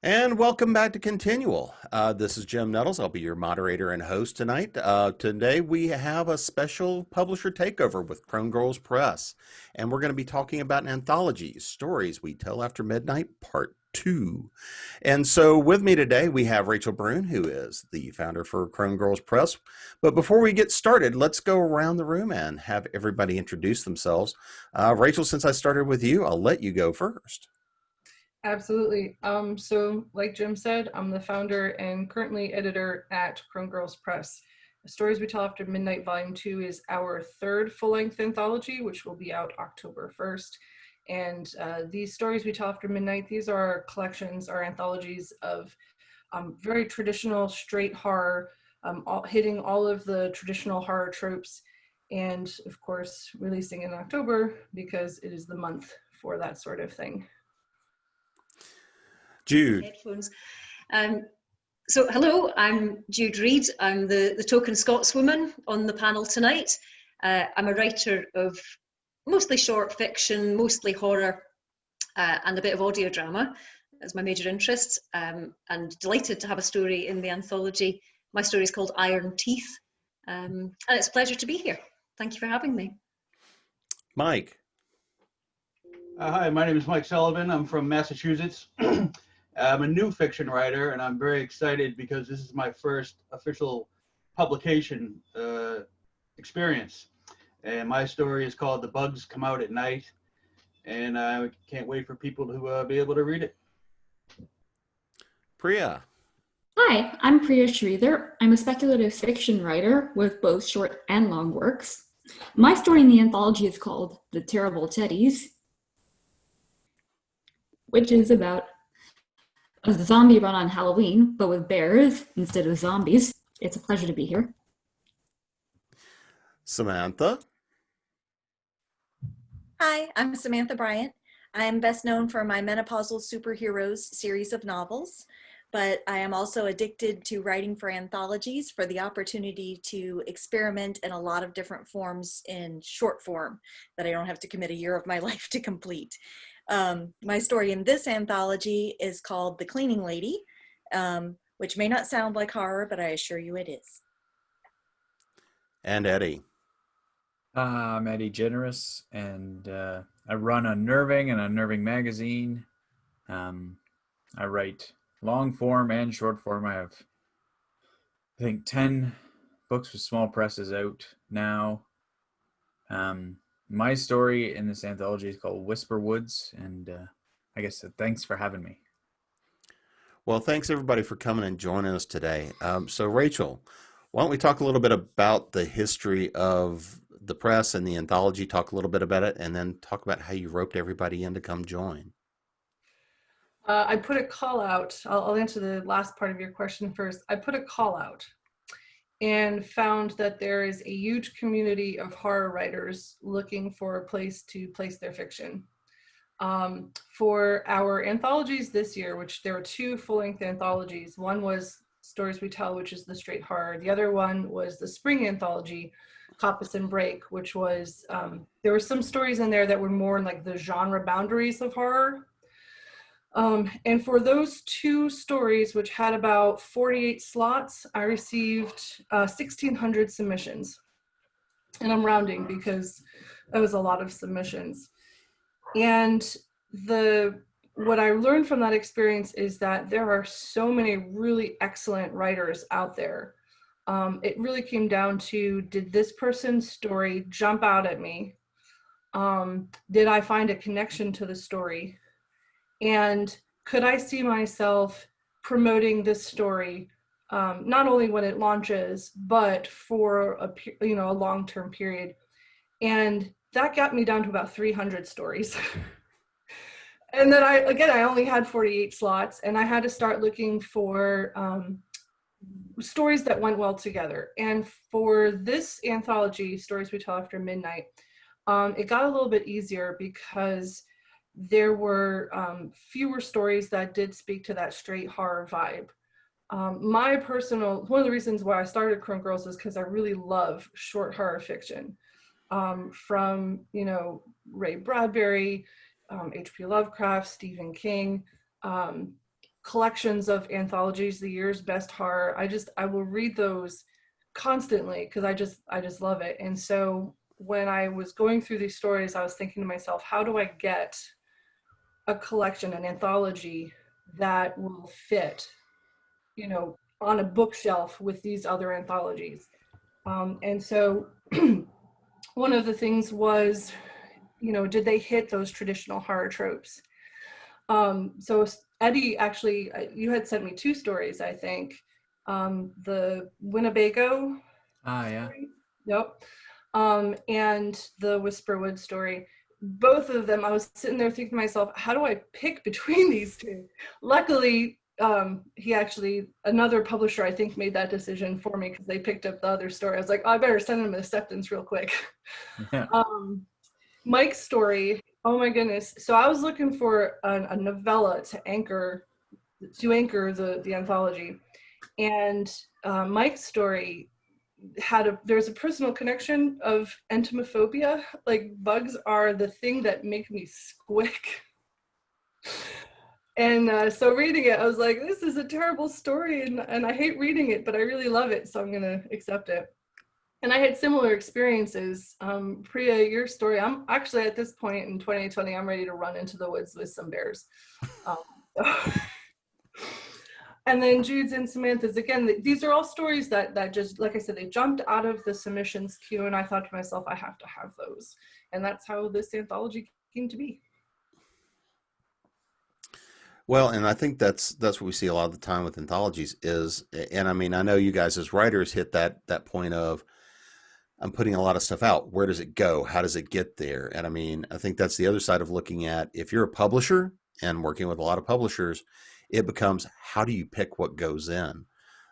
And welcome back to Continual. This is Jim Nettles. I'll be your moderator and host tonight. Today we have a special publisher takeover with Crone Girls Press, and we're going to be talking about an anthology, Stories We Tell After Midnight, Part 2. And so with me today we have Rachel Brune, who is the founder for Crone Girls Press. But before we get started, let's go around the room and have everybody introduce themselves. Rachel, since I started with you, I'll let you go first. Absolutely. So like Jim said, I'm the founder and currently editor at Crone Girls Press. Stories We Tell After Midnight Volume 2 is our third full-length anthology, which will be out October 1st. And these Stories We Tell After Midnight, these are our collections, our anthologies of very traditional straight horror, hitting all of the traditional horror tropes, and of course, releasing in October because it is the month for that sort of thing. Jude. Headphones. So hello, I'm Judith Reid. I'm the token Scotswoman on the panel tonight. I'm a writer of mostly short fiction, mostly horror, and a bit of audio drama as my major interests. And delighted to have a story in the anthology. My story is called Iron Teeth, and it's a pleasure to be here. Thank you for having me. Mike. Hi, my name is Mike Sullivan. I'm from Massachusetts. I'm a new fiction writer, and I'm very excited because this is my first official publication experience. And my story is called The Bugs Come Out at Night, and I can't wait for people to be able to read it. Priya. Hi, I'm Priya Schweither. I'm a speculative fiction writer with both short and long works. My story in the anthology is called The Terrible Teddies, which is about a zombie run on Halloween, but with bears instead of zombies. It's a pleasure to be here. Samantha. Hi, I'm Samantha Bryant. I am best known for my Menopausal Superheroes series of novels, but I am also addicted to writing for anthologies for the opportunity to experiment in a lot of different forms in short form that I don't have to commit a year of my life to complete. My story in this anthology is called The Cleaning Lady, which may not sound like horror, but I assure you it is. And Eddie. I'm Eddie Generous, and I run Unnerving and Unnerving magazine. I write long form and short form. I have, I think, 10 books with small presses out now. My story in this anthology is called Whisper Woods, and I guess thanks for having me. Well, thanks everybody for coming and joining us today. So Rachel, why don't we talk a little bit about the history of the press and the anthology, talk a little bit about it, and then talk about how you roped everybody in to come join. I put a call out. I'll answer the last part of your question first. I put a call out and found that there is a huge community of horror writers looking for a place to place their fiction. For our anthologies this year, which there were two full-length anthologies, one was Stories We Tell, which is the straight horror. The other one was the spring anthology, Coppice and Break, which was, there were some stories in there that were more in like the genre boundaries of horror. And for those two stories, which had about 48 slots, I received 1,600 submissions. And I'm rounding because that was a lot of submissions. And what I learned from that experience is that there are so many really excellent writers out there. It really came down to, did this person's story jump out at me? Did I find a connection to the story? And could I see myself promoting this story, not only when it launches, but for a long-term period? And that got me down to about 300 stories. And then I only had 48 slots, and I had to start looking for stories that went well together. And for this anthology, Stories We Tell After Midnight, it got a little bit easier because there were fewer stories that did speak to that straight horror vibe. One of the reasons why I started Crone Girls is because I really love short horror fiction. From, Ray Bradbury, H.P. Lovecraft, Stephen King, collections of anthologies, the year's best horror. I will read those constantly because I just love it. And so when I was going through these stories, I was thinking to myself, how do I get a collection, an anthology that will fit, you know, on a bookshelf with these other anthologies? And so one of the things was, you know, did they hit those traditional horror tropes? So Eddie, actually, you had sent me two stories, I think. The Winnebago Yeah. story, yep, and the Whisperwood story. Both of them, I was sitting there thinking to myself, how do I pick between these two? Luckily, he actually, another publisher, I think, made that decision for me because they picked up the other story. I was like, oh, I better send him an acceptance real quick. Yeah. Mike's story, oh my goodness. So I was looking for a novella to anchor the anthology. And Mike's story there's a personal connection of entomophobia. Like, bugs are the thing that make me squick. And so reading it, I was like, this is a terrible story, and I hate reading it, but I really love it, so I'm gonna accept it. And I had similar experiences. Priya, your story, I'm actually at this point in 2020, I'm ready to run into the woods with some bears. So. And then Jude's and Samantha's, again, these are all stories that just, like I said, they jumped out of the submissions queue, and I thought to myself, I have to have those. And that's how this anthology came to be. Well, and I think that's what we see a lot of the time with anthologies is, and I mean, I know you guys as writers hit that point of, I'm putting a lot of stuff out. Where does it go? How does it get there? And I mean, I think that's the other side of looking at, if you're a publisher and working with a lot of publishers, it becomes, how do you pick what goes in?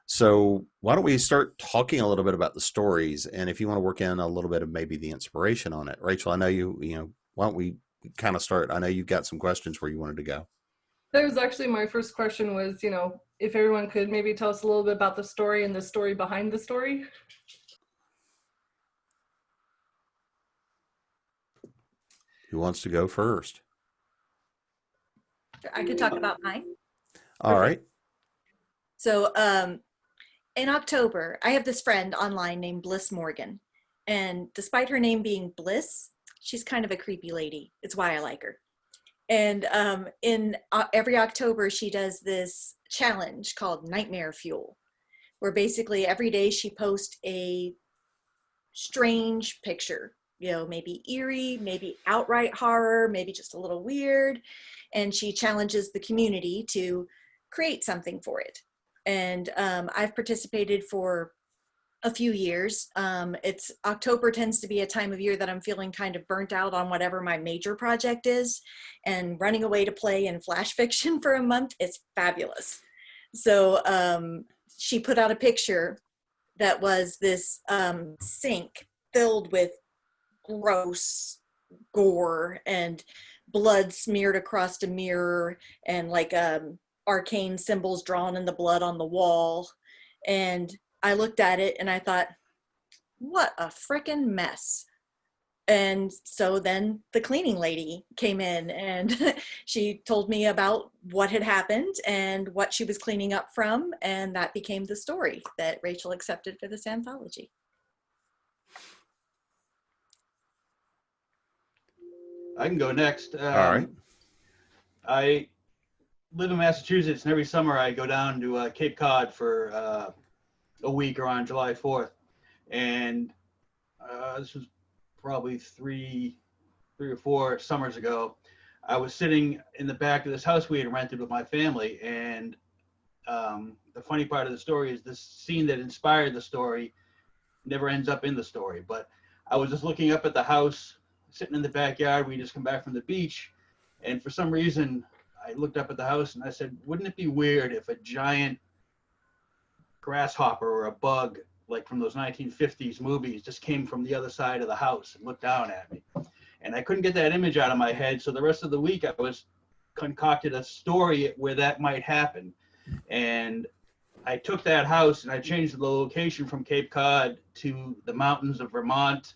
So why don't we start talking a little bit about the stories? And if you want to work in a little bit of maybe the inspiration on it. Rachel, I know you know, why don't we kind of start? I know you've got some questions where you wanted to go. That was actually my first question was, you know, if everyone could maybe tell us a little bit about the story and the story behind the story. Who wants to go first? I could talk about mine. All right. So in October, I have this friend online named Bliss Morgan. And despite her name being Bliss, she's kind of a creepy lady. It's why I like her. And in every October, she does this challenge called Nightmare Fuel, where basically every day she posts a strange picture, you know, maybe eerie, maybe outright horror, maybe just a little weird. And she challenges the community to create something for it. And I've participated for a few years. It's October tends to be a time of year that I'm feeling kind of burnt out on whatever my major project is, and running away to play in flash fiction for a month is fabulous. So she put out a picture that was this sink filled with gross gore and blood smeared across a mirror, and like arcane symbols drawn in the blood on the wall. And I looked at it and I thought, what a frickin' mess. And so then the cleaning lady came in and she told me about what had happened and what she was cleaning up from. And that became the story that Rachel accepted for this anthology. I can go next. All right. I live in Massachusetts, and every summer I go down to Cape Cod for a week around July 4th. And this was probably three or four summers ago. I was sitting in the back of this house we had rented with my family. And the funny part of the story is this scene that inspired the story never ends up in the story. But I was just looking up at the house, sitting in the backyard. We just come back from the beach. And for some reason, I looked up at the house and I said, wouldn't it be weird if a giant grasshopper or a bug, like from those 1950s movies, just came from the other side of the house and looked down at me? And I couldn't get that image out of my head. So the rest of the week I was concocted a story where that might happen. And I took that house and I changed the location from Cape Cod to the mountains of Vermont,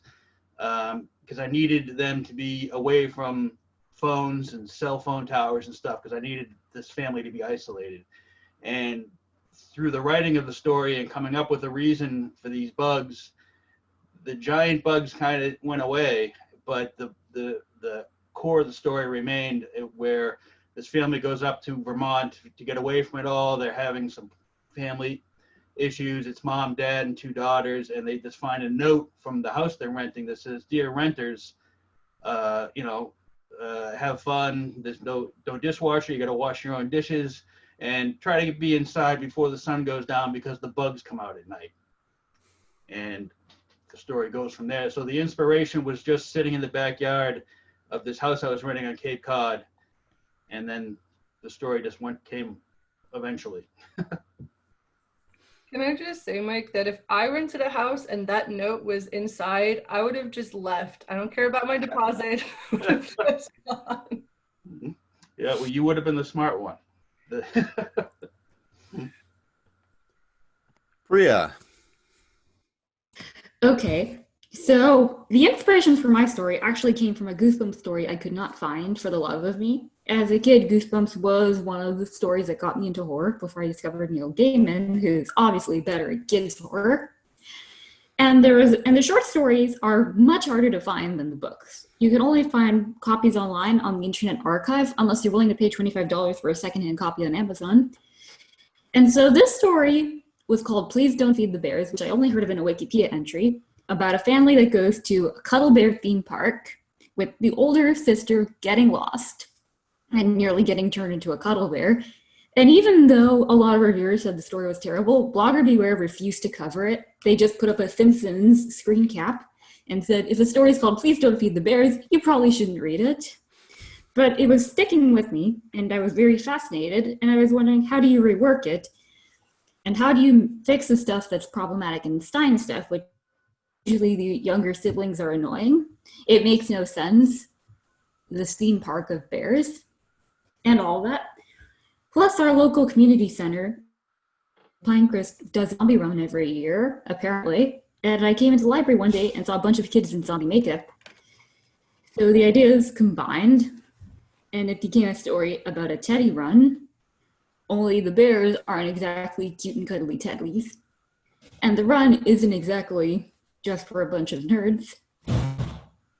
because I needed them to be away from phones and cell phone towers and stuff because I needed this family to be isolated. And through the writing of the story and coming up with a reason for these bugs, the giant bugs kind of went away, but the core of the story remained, where this family goes up to Vermont to get away from it all. They're having some family issues. It's mom, dad, and 2 daughters, and they just find a note from the house they're renting that says, "Dear renters, have fun. There's no dishwasher. You got to wash your own dishes, and try to be inside before the sun goes down because the bugs come out at night." And the story goes from there. So the inspiration was just sitting in the backyard of this house I was renting on Cape Cod, and then the story just came eventually. Can I just say, Mike, that if I rented a house and that note was inside, I would have just left. I don't care about my deposit. I would have just gone. Yeah, well, you would have been the smart one. Priya. Okay, so the inspiration for my story actually came from a Goosebumps story I could not find for the love of me. As a kid, Goosebumps was one of the stories that got me into horror before I discovered Neil Gaiman, who's obviously better at kids horror. And the short stories are much harder to find than the books. You can only find copies online on the Internet Archive unless you're willing to pay $25 for a secondhand copy on Amazon. And so this story was called Please Don't Feed the Bears, which I only heard of in a Wikipedia entry, about a family that goes to a Cuddle Bear theme park with the older sister getting lost and nearly getting turned into a cuddle bear. And even though a lot of reviewers said the story was terrible, Blogger Beware refused to cover it. They just put up a Simpsons screen cap and said, if a story is called Please Don't Feed the Bears, you probably shouldn't read it. But it was sticking with me, and I was very fascinated, and I was wondering, how do you rework it? And how do you fix the stuff that's problematic in Stein stuff, which usually the younger siblings are annoying? It makes no sense. This theme park of bears and all that. Plus our local community center, Pinecrest, does a zombie run every year, apparently. And I came into the library one day and saw a bunch of kids in zombie makeup. So the ideas combined, and it became a story about a teddy run, only the bears aren't exactly cute and cuddly teddies. And the run isn't exactly just for a bunch of nerds,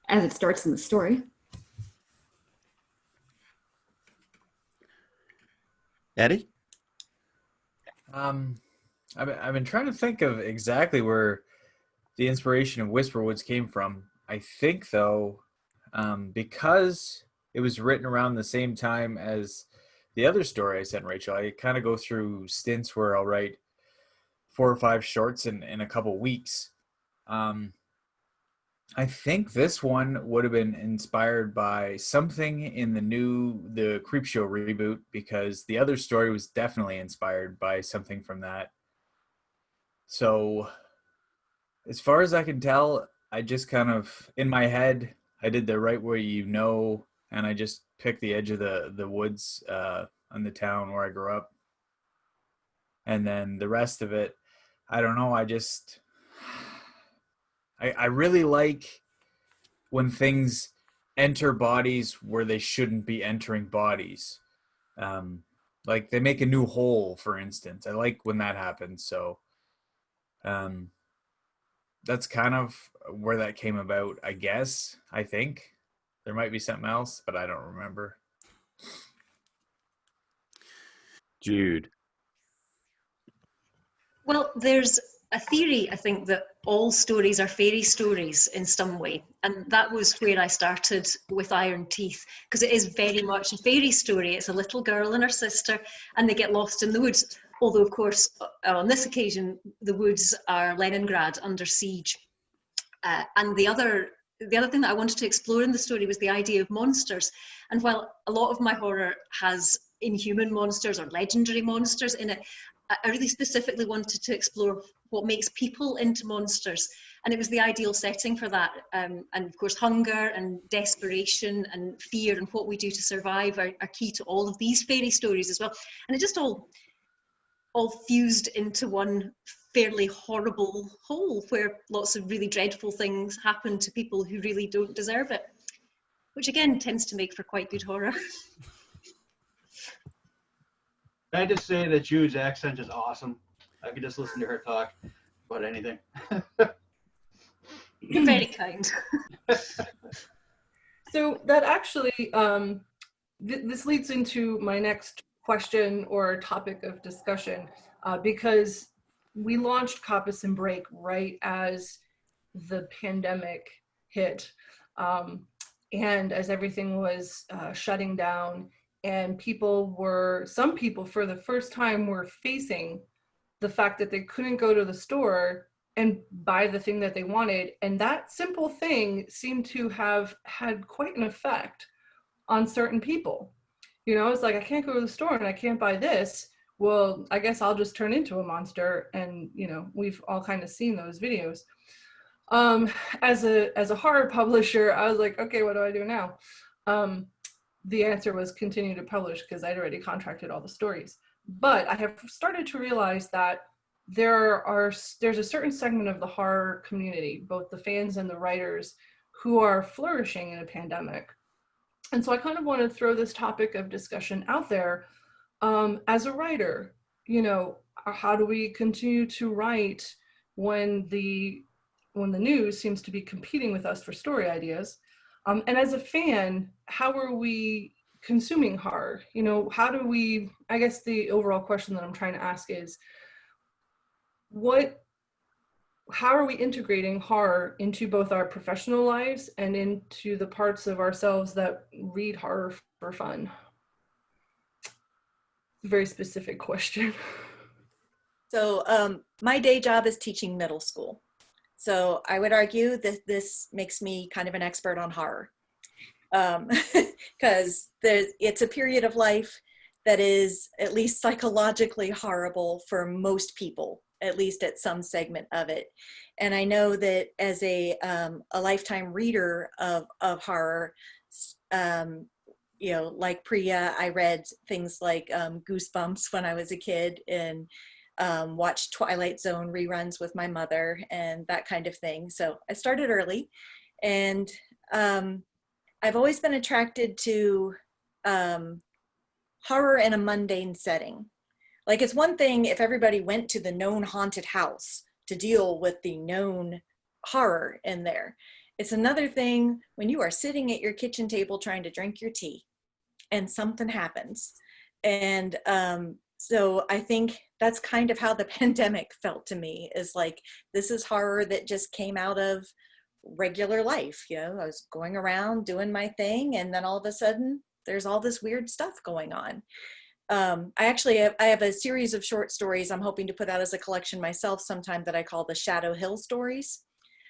as it starts in the story. Eddie? I've been trying to think of exactly where the inspiration of Whisperwoods came from. I think, though, because it was written around the same time as the other story I sent Rachel, I kind of go through stints where I'll write 4 or 5 shorts in a couple weeks. I think this one would have been inspired by something in the Creepshow reboot, because the other story was definitely inspired by something from that. So as far as I can tell, I just kind of, in my head, I did the right way, and I just picked the edge of the woods in the town where I grew up. And then the rest of it, I don't know, I really like when things enter bodies where they shouldn't be entering bodies. Like they make a new hole, for instance. I like when that happens. So that's kind of where that came about, I guess. I think there might be something else, but I don't remember. Jude. Well, there's a theory, I think, that all stories are fairy stories in some way. And that was where I started with Iron Teeth, because it is very much a fairy story. It's a little girl and her sister, and they get lost in the woods. Although, of course, on this occasion, the woods are Leningrad under siege. And the other thing that I wanted to explore in the story was the idea of monsters. And while a lot of my horror has inhuman monsters or legendary monsters in it, I really specifically wanted to explore what makes people into monsters. And it was the ideal setting for that. And of course, hunger and desperation and fear and what we do to survive are key to all of these fairy stories as well. And it just all fused into one fairly horrible whole where lots of really dreadful things happen to people who really don't deserve it. which again tends to make for quite good horror. Can I just say that Jude's accent is awesome? I could just listen to her talk about anything. You're very kind. So that actually, this leads into my next question or topic of discussion, because we launched Coppice and Break right as the pandemic hit, and as everything was shutting down, and some people for the first time were facing the fact that they couldn't go to the store and buy the thing that they wanted. And that simple thing seemed to have had quite an effect on certain people. You know, it's like, I can't go to the store and I can't buy this. Well, I guess I'll just turn into a monster. And, you know, we've all kind of seen those videos. As a horror publisher, I was like, okay, what do I do now? The answer was continue to publish, because I'd already contracted all the stories. But I have started to realize that there's a certain segment of the horror community, both the fans and the writers, who are flourishing in a pandemic. And so I kind of want to throw this topic of discussion out there. As a writer, you know, how do we continue to write when the news seems to be competing with us for story ideas? And as a fan, how are we consuming horror? You know, how do we, I guess the overall question that I'm trying to ask is, how are we integrating horror into both our professional lives and into the parts of ourselves that read horror for fun? Very specific question. So my day job is teaching middle school. So I would argue that this makes me kind of an expert on horror, because it's a period of life that is at least psychologically horrible for most people, at least at some segment of it. And I know that as a lifetime reader of horror, you know, like Priya, I read things like Goosebumps when I was a kid, and watched Twilight Zone reruns with my mother and that kind of thing. So I started early, and I've always been attracted to horror in a mundane setting. Like, it's one thing if everybody went to the known haunted house to deal with the known horror in there. It's another thing when you are sitting at your kitchen table trying to drink your tea and something happens. And so I think that's kind of how the pandemic felt to me, is like, this is horror that just came out of regular life. You know, I was going around doing my thing, and then all of a sudden there's all this weird stuff going on. I have a series of short stories I'm hoping to put out as a collection myself sometime that I call the Shadow Hill stories.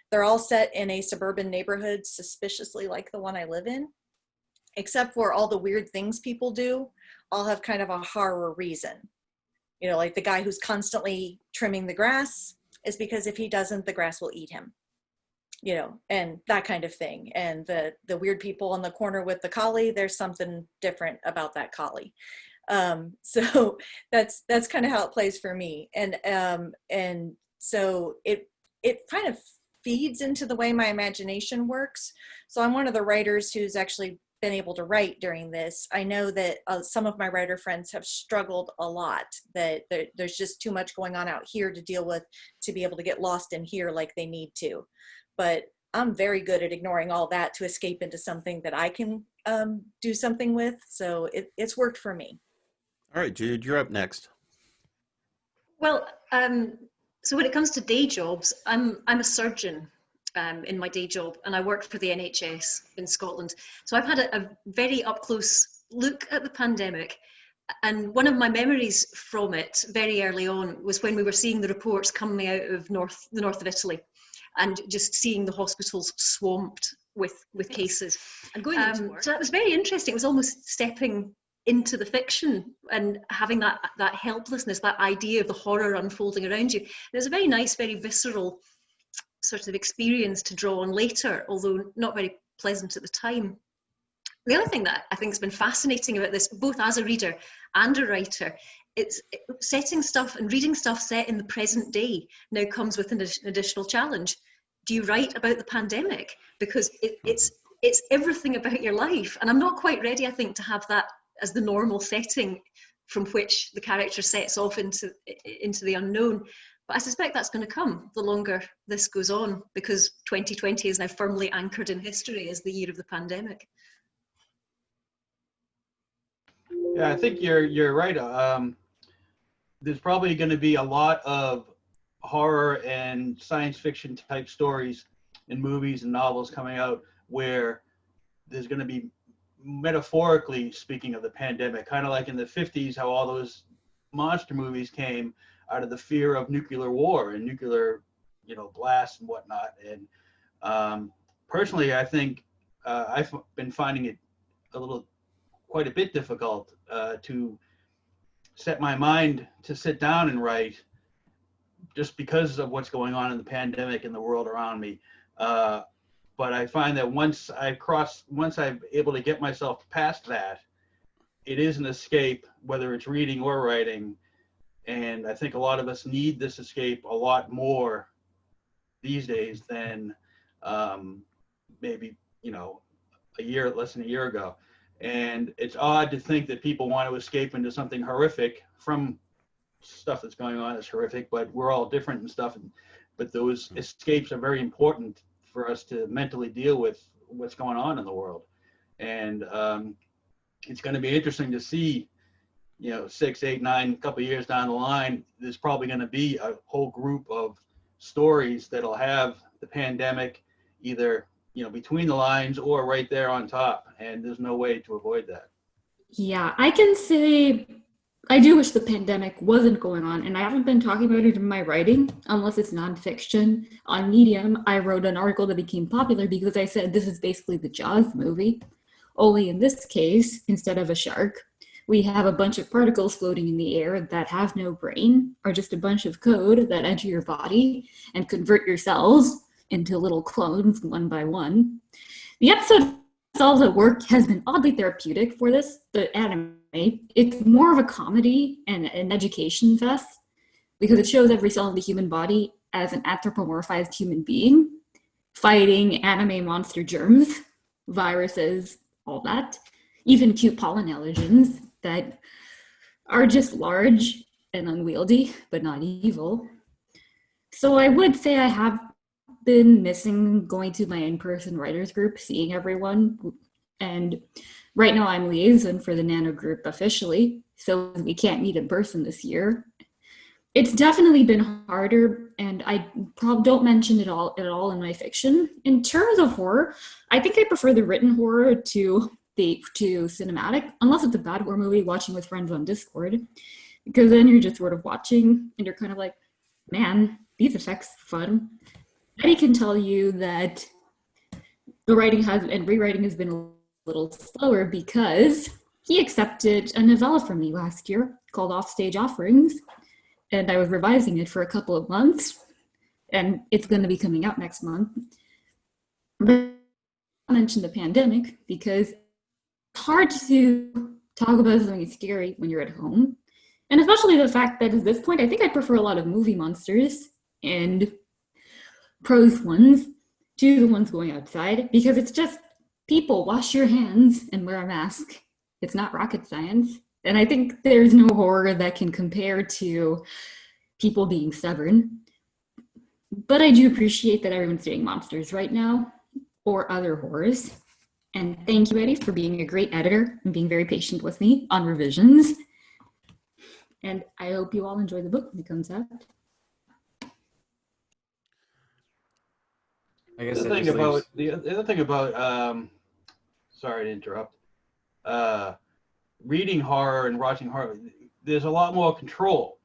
They're all set in a suburban neighborhood, suspiciously like the one I live in, except for all the weird things people do all have kind of a horror reason. You know, like the guy who's constantly trimming the grass is because if he doesn't, the grass will eat him, you know, and that kind of thing. And the weird people on the corner with the collie, there's something different about that collie. So that's kind of how it plays for me. And so it kind of feeds into the way my imagination works. So I'm one of the writers who's actually been able to write during this. I know that some of my writer friends have struggled a lot, that there's just too much going on out here to deal with, to be able to get lost in here like they need to. But I'm very good at ignoring all that to escape into something that I can do something with. So it's worked for me. All right, Jude, you're up next. Well, so when it comes to day jobs, I'm a surgeon in my day job, and I work for the NHS in Scotland. So I've had a very up close look at the pandemic. And one of my memories from it very early on was when we were seeing the reports coming out of the north of Italy, and just seeing the hospitals swamped with cases. And going into work. So that was very interesting. It was almost stepping into the fiction and having that helplessness, that idea of the horror unfolding around you. And it was a very nice, very visceral sort of experience to draw on later, although not very pleasant at the time. The other thing that I think has been fascinating about this, both as a reader and a writer, it's setting stuff and reading stuff set in the present day now comes with an additional challenge. Do you write about the pandemic? Because it's everything about your life. And I'm not quite ready, I think, to have that as the normal setting from which the character sets off into the unknown. But I suspect that's going to come the longer this goes on, because 2020 is now firmly anchored in history as the year of the pandemic. Yeah, I think you're right. There's probably going to be a lot of horror and science fiction type stories in movies and novels coming out where there's going to be, metaphorically speaking, of the pandemic, kind of like in the 50s, how all those monster movies came out of the fear of nuclear war and nuclear, blasts and whatnot. And personally, I think I've been finding it quite a bit difficult to set my mind to sit down and write, just because of what's going on in the pandemic and the world around me. But I find that once I'm able to get myself past that, it is an escape, whether it's reading or writing. And I think a lot of us need this escape a lot more these days than maybe, less than a year ago. And it's odd to think that people want to escape into something horrific from stuff that's going on that's horrific, but we're all different and stuff. But those escapes are very important for us to mentally deal with what's going on in the world. And it's going to be interesting to see, 6, 8, 9, couple of years down the line, there's probably going to be a whole group of stories that'll have the pandemic either, between the lines or right there on top. And there's no way to avoid that. Yeah, I can say I do wish the pandemic wasn't going on, and I haven't been talking about it in my writing unless it's nonfiction. On Medium, I wrote an article that became popular because I said this is basically the Jaws movie, only in this case, instead of a shark, we have a bunch of particles floating in the air that have no brain, or just a bunch of code that enter your body and convert your cells into little clones one by one. The episode Cells at Work has been oddly therapeutic for this, the anime. It's more of a comedy and an education fest because it shows every cell in the human body as an anthropomorphized human being fighting anime monster germs, viruses, all that, even cute pollen allergens that are just large and unwieldy, but not evil. So I would say I have been missing going to my in-person writers group, seeing everyone. And right now I'm liaison for the Nano group officially, so we can't meet in person this year. It's definitely been harder, and I don't mention it all at all in my fiction. In terms of horror, I think I prefer the written horror to cinematic, unless it's a bad horror movie watching with friends on Discord, because then you're just sort of watching and you're kind of like, man, these effects are fun. Eddie can tell you that the writing and rewriting has been a little slower because he accepted a novella from me last year called Offstage Offerings, and I was revising it for a couple of months, and it's going to be coming out next month. But I mentioned the pandemic because it's hard to talk about something scary when you're at home, and especially the fact that at this point, I think I prefer a lot of movie monsters and prose ones to the ones going outside, because it's just people wash your hands and wear a mask. It's not rocket science. And I think there's no horror that can compare to people being stubborn. But I do appreciate that everyone's doing monsters right now, or other horrors. And thank you, Eddie, for being a great editor and being very patient with me on revisions. And I hope you all enjoy the book when it comes out. I guess The other thing about sorry to interrupt. Reading horror and watching horror, there's a lot more control.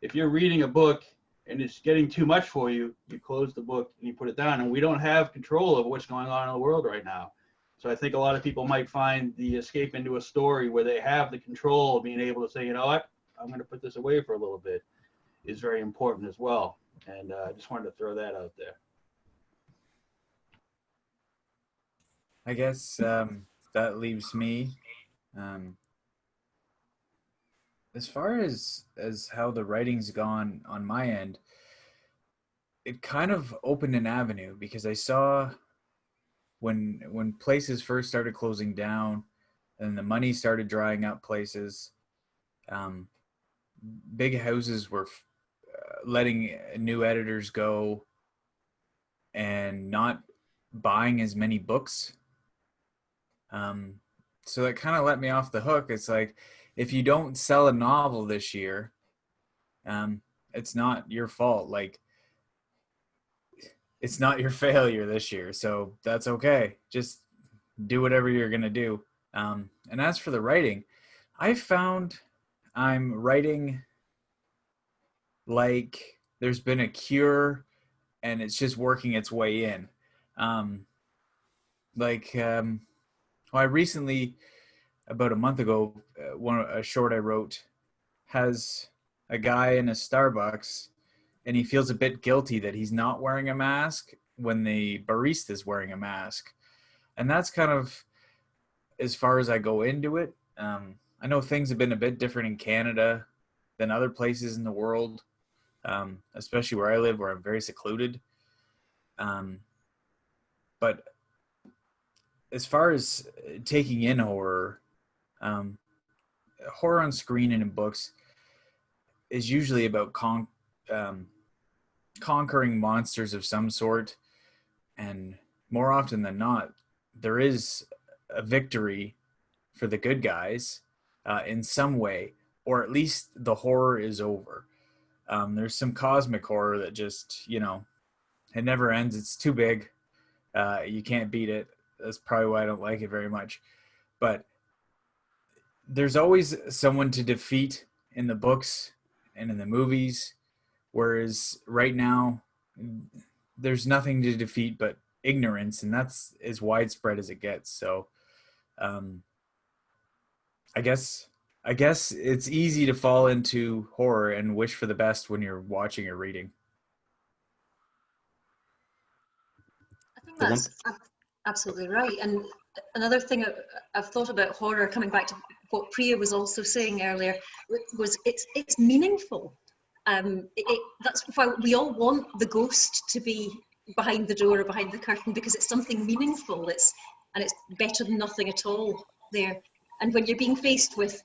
If you're reading a book and it's getting too much for you, you close the book and you put it down. And we don't have control of what's going on in the world right now. So I think a lot of people might find the escape into a story where they have the control of being able to say, you know what, I'm going to put this away for a little bit, is very important as well. And I just wanted to throw that out there. I guess that leaves me. As far as how the writing's gone on my end, it kind of opened an avenue because I saw when places first started closing down and the money started drying up places, big houses were letting new editors go and not buying as many books. So that kind of let me off the hook. It's like, if you don't sell a novel this year, it's not your fault. Like, it's not your failure this year. So that's okay. Just do whatever you're going to do. And as for the writing, I found I'm writing like there's been a cure and it's just working its way in. I recently, about a month ago, a short I wrote has a guy in a Starbucks and he feels a bit guilty that he's not wearing a mask when the barista is wearing a mask. And that's kind of as far as I go into it. I know things have been a bit different in Canada than other places in the world, especially where I live, where I'm very secluded. But as far as taking in horror, horror on screen and in books is usually about conquering monsters of some sort. And more often than not, there is a victory for the good guys in some way, or at least the horror is over. There's some cosmic horror that just, it never ends. It's too big. You can't beat it. That's probably why I don't like it very much. But there's always someone to defeat in the books and in the movies, whereas right now there's nothing to defeat but ignorance, and that's as widespread as it gets. So I guess it's easy to fall into horror and wish for the best when you're watching or reading. I think that's absolutely right. And another thing I've thought about horror, coming back to what Priya was also saying earlier, was it's meaningful. That's why we all want the ghost to be behind the door or behind the curtain, because it's something meaningful. It's better than nothing at all there. And when you're being faced with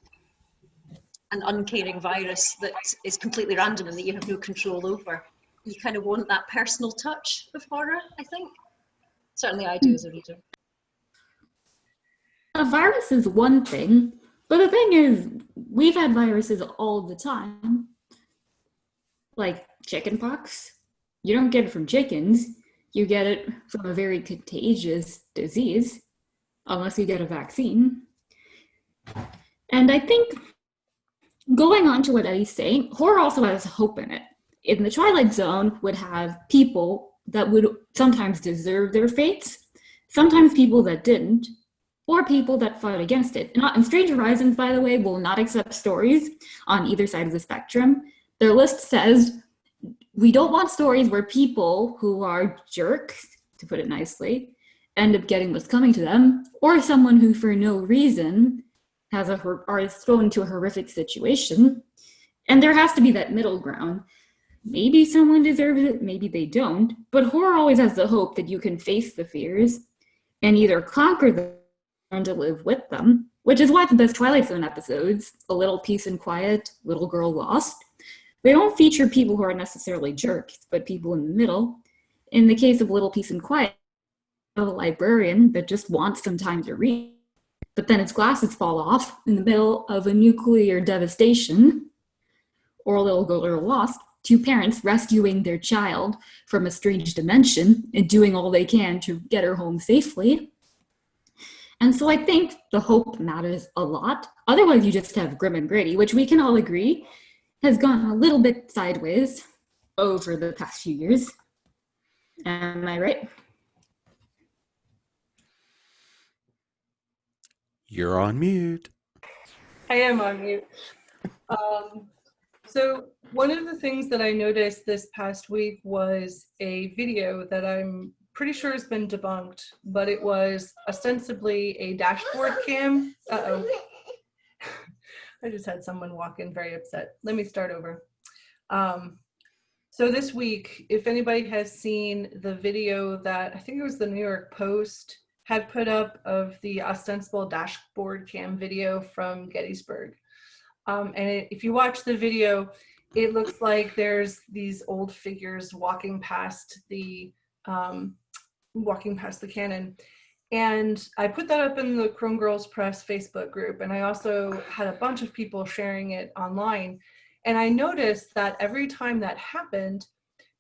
an uncaring virus that is completely random and that you have no control over, you kind of want that personal touch of horror, I think. Certainly I do as a reader. A virus is one thing, but the thing is, we've had viruses all the time. Like chickenpox. You don't get it from chickens. You get it from a very contagious disease, unless you get a vaccine. And I think, going on to what Eddie's saying, horror also has hope in it. In the Twilight Zone would have people that would sometimes deserve their fates, sometimes people that didn't, or people that fought against it. And Strange Horizons, by the way, will not accept stories on either side of the spectrum. Their list says, we don't want stories where people who are jerks, to put it nicely, end up getting what's coming to them, or someone who for no reason is thrown into a horrific situation. And there has to be that middle ground. Maybe someone deserves it, maybe they don't, but horror always has the hope that you can face the fears and either conquer them or to live with them, which is why the best Twilight Zone episodes, A Little Peace and Quiet, Little Girl Lost, they don't feature people who are necessarily jerks, but people in the middle. In the case of Little Peace and Quiet, a librarian that just wants some time to read, but then its glasses fall off in the middle of a nuclear devastation, or A Little Girl Lost, two parents rescuing their child from a strange dimension and doing all they can to get her home safely. And so I think the hope matters a lot. Otherwise, you just have grim and gritty, which we can all agree has gone a little bit sideways over the past few years. Am I right? You're on mute. I am on mute. So one of the things that I noticed this past week was a video that I'm pretty sure has been debunked, but it was ostensibly a dashboard cam. Uh-oh. I just had someone walk in very upset. Let me start over. So this week, if anybody has seen the video that I think it was the New York Post had put up of the ostensible dashboard cam video from Gettysburg. If you watch the video, it looks like there's these old figures walking past the cannon. And I put that up in the Crone Girls Press Facebook group, and I also had a bunch of people sharing it online. And I noticed that every time that happened,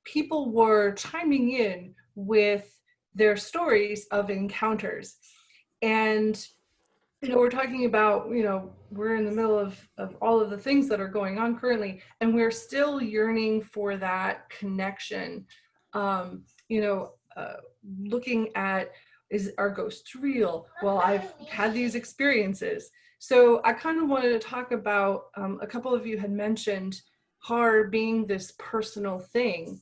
people were chiming in with their stories of encounters. And, we're talking about, we're in the middle of all of the things that are going on currently, and we're still yearning for that connection. Looking at, is our ghosts real? Well, I've had these experiences. So I kind of wanted to talk about, a couple of you had mentioned horror being this personal thing.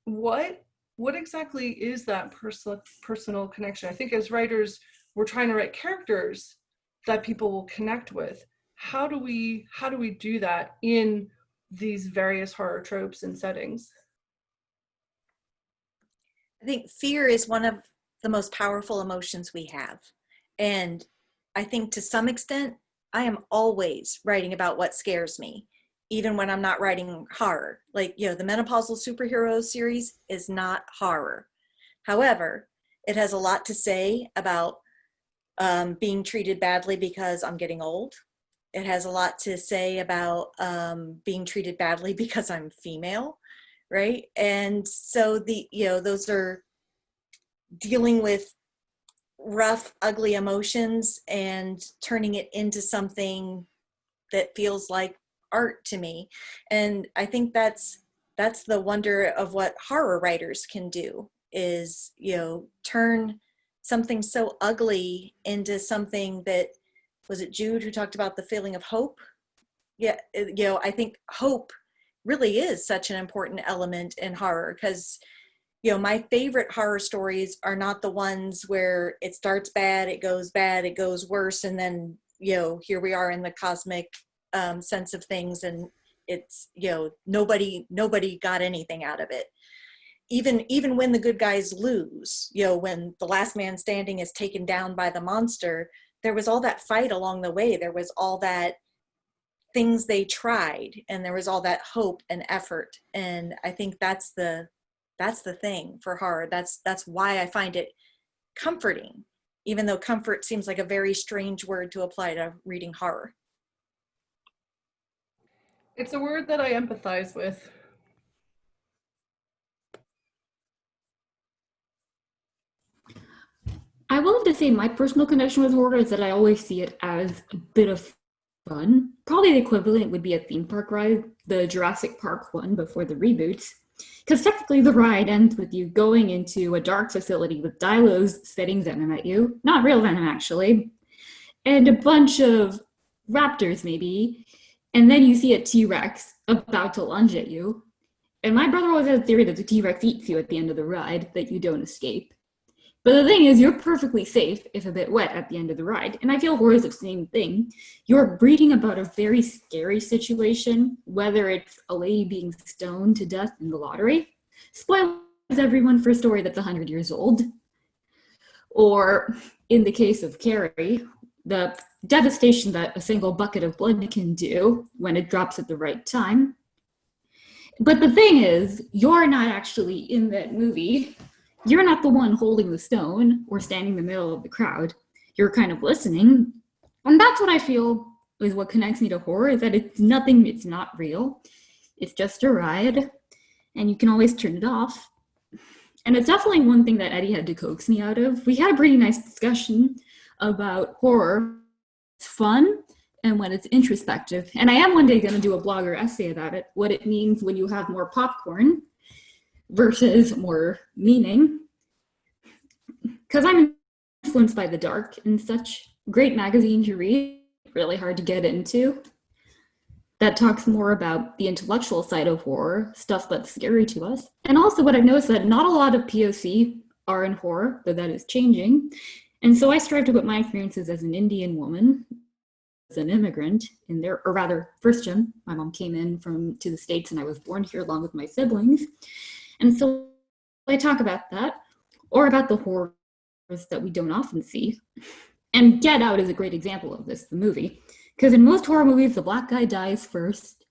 What exactly is that personal connection? I think as writers, we're trying to write characters that people will connect with. How do we do that in these various horror tropes and settings? I think fear is one of the most powerful emotions we have. And I think to some extent, I am always writing about what scares me, even when I'm not writing horror. Like, the Menopausal Superheroes series is not horror. However, it has a lot to say about being treated badly because I'm getting old. It has a lot to say about being treated badly because I'm female, right? And so those are dealing with rough, ugly emotions and turning it into something that feels like art to me. And I think that's the wonder of what horror writers can do, is, turn something so ugly into something that, was it Jude who talked about the feeling of hope? Yeah, I think hope really is such an important element in horror, because my favorite horror stories are not the ones where it starts bad, it goes worse, and then, here we are in the cosmic sense of things, and it's, nobody got anything out of it. Even when the good guys lose, when the last man standing is taken down by the monster, there was all that fight along the way. There was all that things they tried, and there was all that hope and effort. And I think that's the thing for horror. That's why I find it comforting, even though comfort seems like a very strange word to apply to reading horror. It's a word that I empathize with. I will have to say my personal connection with horror is that I always see it as a bit of fun. Probably the equivalent would be a theme park ride, the Jurassic Park one before the reboots. Because technically the ride ends with you going into a dark facility with dilos spitting venom at you. Not real venom, actually. And a bunch of raptors, maybe. And then you see a T-Rex about to lunge at you. And my brother always had a theory that the T-Rex eats you at the end of the ride, that you don't escape. But the thing is, you're perfectly safe if a bit wet at the end of the ride. And I feel horror is the same thing. You're reading about a very scary situation, whether it's a lady being stoned to death in the lottery. Spoilers everyone for a story that's 100 years old. Or in the case of Carrie, the devastation that a single bucket of blood can do when it drops at the right time. But the thing is, you're not actually in that movie. You're not the one holding the stone or standing in the middle of the crowd. You're kind of listening. And that's what I feel is what connects me to horror, is that it's not real. It's just a ride, and you can always turn it off. And it's definitely one thing that Eddie had to coax me out of. We had a pretty nice discussion about horror. It's fun, and when it's introspective. And I am one day going to do a blog or essay about it, what it means when you have more popcorn versus more meaning. Because I'm influenced by The Dark and such. Great magazine to read, really hard to get into. That talks more about the intellectual side of horror, stuff that's scary to us. And also what I've noticed that not a lot of POC are in horror, though that is changing. And so I strive to put my experiences as an Indian woman, an immigrant in there, or rather, first gen. My mom came in to the States and I was born here along with my siblings. And so I talk about that, or about the horrors that we don't often see. And Get Out is a great example of this, the movie. Because in most horror movies, the black guy dies first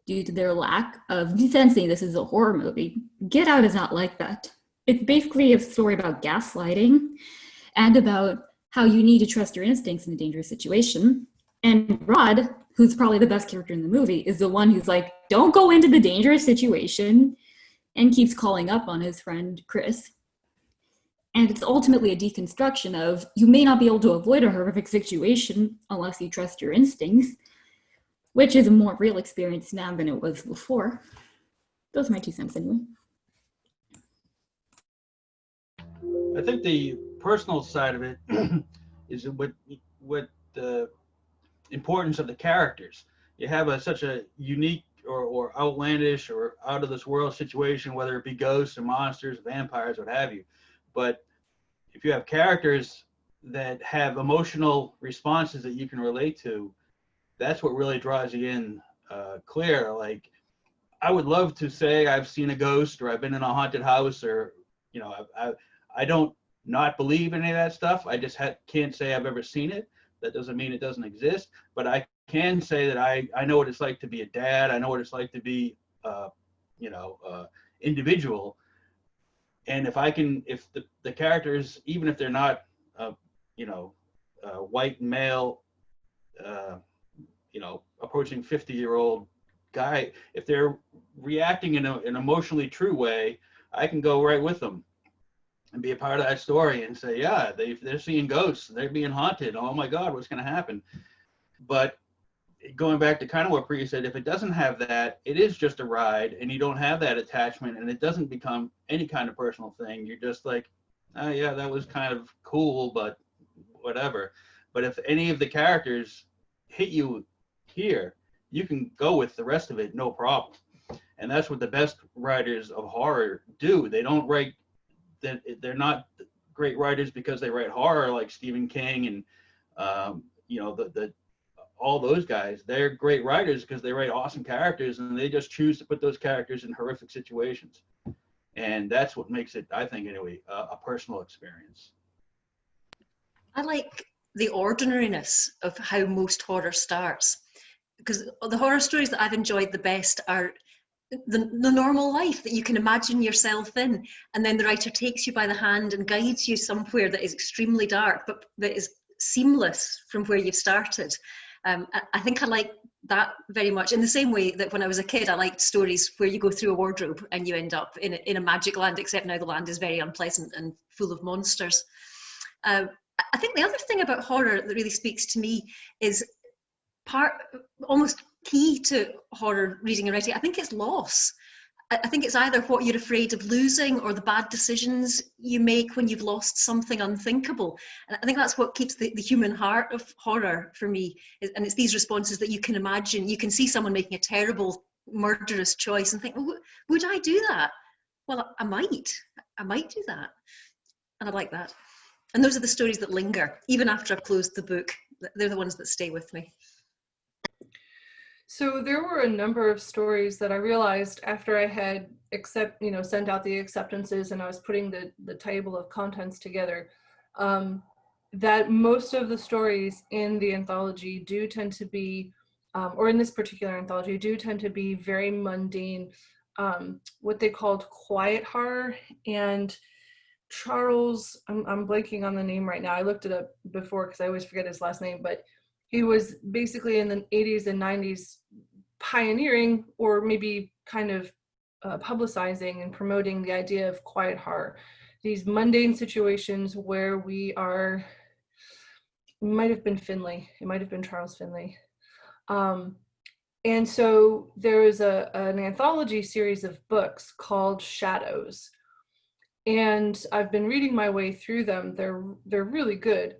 due to their lack of sensing this is a horror movie. Get Out is not like that. It's basically a story about gaslighting and about how you need to trust your instincts in a dangerous situation. And Rod, who's probably the best character in the movie, is the one who's like, don't go into the dangerous situation, and keeps calling up on his friend Chris. And it's ultimately a deconstruction of, you may not be able to avoid a horrific situation unless you trust your instincts, which is a more real experience now than it was before. Those are my 2 cents anyway. I think the personal side of it is what the importance of the characters. You have such a unique or outlandish or out of this world situation, whether it be ghosts or monsters, vampires, what have you. But if you have characters that have emotional responses that you can relate to, that's what really draws you in clear. Like, I would love to say I've seen a ghost or I've been in a haunted house, or, you know, I don't not believe any of that stuff. I just can't say I've ever seen it. That doesn't mean it doesn't exist, but I can say that I know what it's like to be a dad. I know what it's like to be, individual. And if the characters, even if they're not, white male, approaching 50-year-old guy, if they're reacting in an emotionally true way, I can go right with them and be a part of that story and say, yeah, they're seeing ghosts, they're being haunted. Oh my God, what's going to happen? But going back to kind of what Priya said, if it doesn't have that, it is just a ride, and you don't have that attachment, and it doesn't become any kind of personal thing. You're just like, oh yeah, that was kind of cool, but whatever. But if any of the characters hit you here, you can go with the rest of it, no problem. And that's what the best writers of horror do. They don't write, they're not great writers because they write horror like Stephen King and all those guys. They're great writers because they write awesome characters, and they just choose to put those characters in horrific situations. And that's what makes it, I think anyway, a personal experience. I like the ordinariness of how most horror starts, because the horror stories that I've enjoyed the best are the normal life that you can imagine yourself in, and then the writer takes you by the hand and guides you somewhere that is extremely dark, but that is seamless from where you've started. I think I like that very much, in the same way that when I was a kid, I liked stories where you go through a wardrobe and you end up in a magic land, except now the land is very unpleasant and full of monsters. I think the other thing about horror that really speaks to me is almost key to horror reading and writing. I think it's loss. I think it's either what you're afraid of losing or the bad decisions you make when you've lost something unthinkable. And I think that's what keeps the human heart of horror for me. And it's these responses that you can imagine. You can see someone making a terrible, murderous choice and think, well, would I do that? Well, I might do that. And I like that. And those are the stories that linger, even after I've closed the book. They're the ones that stay with me. So there were a number of stories that I realized after I had sent out the acceptances and I was putting the table of contents together, that most of the stories in the anthology do tend to be, or in this particular anthology, do tend to be very mundane, what they called quiet horror. And Charles, I'm blanking on the name right now. I looked it up before because I always forget his last name, but he was basically in the 80s and 90s pioneering, or maybe kind of publicizing and promoting the idea of quiet horror. These mundane situations where we are, it might have been Finley, it might have been Charles Finley. And so there is an anthology series of books called Shadows. And I've been reading my way through them. They're really good.